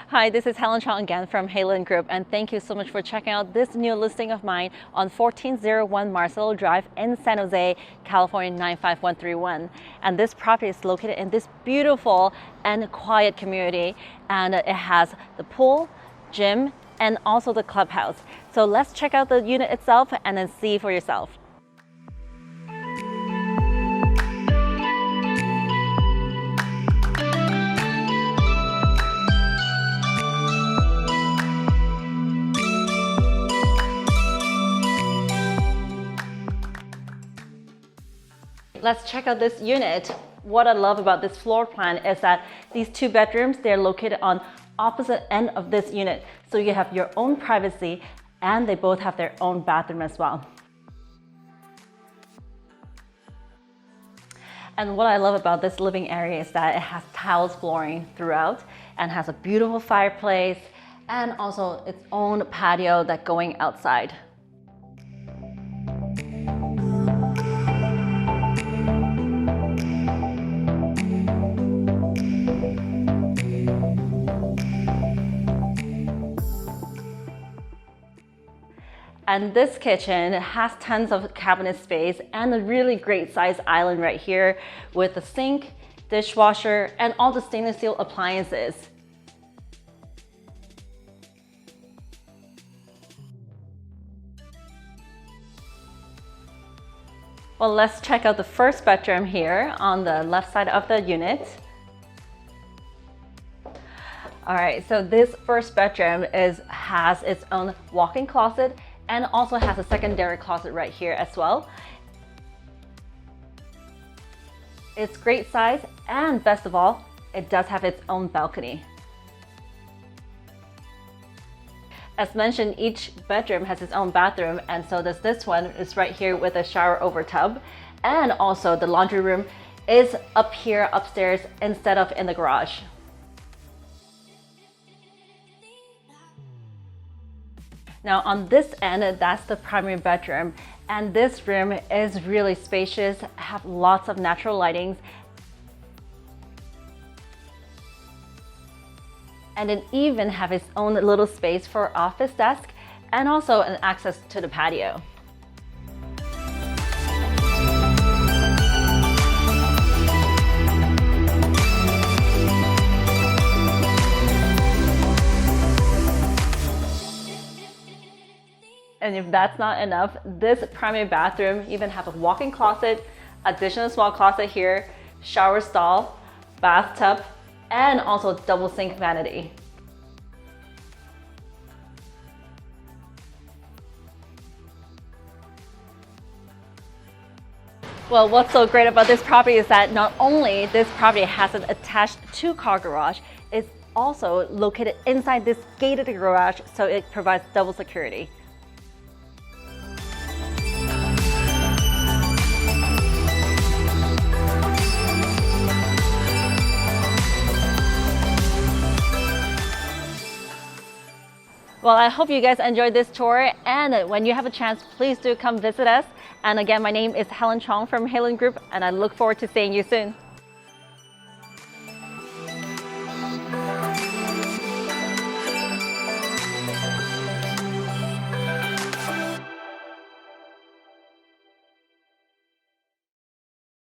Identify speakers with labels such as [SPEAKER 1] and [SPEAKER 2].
[SPEAKER 1] Hi, this is Helen Chong again from Halen Group, and thank you so much for checking out this new listing of mine on 1401 Marcello Drive in San Jose, California 95131. And this property is located in this beautiful and quiet community, and it has the pool, gym, and also the clubhouse. So let's check out the unit itself and then see for yourself. Let's check out this unit. What I love about this floor plan is that these two bedrooms, they're located on opposite end of this unit. So you have your own privacy and they both have their own bathroom as well. And what I love about this living area is that it has tiles flooring throughout and has a beautiful fireplace and also its own patio that's going outside. And this kitchen has tons of cabinet space and a really great size island right here with a sink, dishwasher, and all the stainless steel appliances. Well, let's check out the first bedroom here on the left side of the unit. All right, so this first bedroom has its own walk-in closet and also has a secondary closet right here as well. It's great size, and best of all, it does have its own balcony. As mentioned, each bedroom has its own bathroom, and so does this one. Is right here with a shower over tub, and also the laundry room is up here upstairs instead of in the garage. Now on this end, that's the primary bedroom, and this room is really spacious, have lots of natural lightings, and it even have its own little space for office desk and also an access to the patio. And if that's not enough, this primary bathroom even have a walk-in closet, additional small closet here, shower stall, bathtub, and also double sink vanity. Well, what's so great about this property is that not only this property has an attached two-car garage, it's also located inside this gated garage, so it provides double security. Well, I hope you guys enjoyed this tour, and when you have a chance, please do come visit us. And again, my name is Helen Chong from Halen Group, and I look forward to seeing you soon.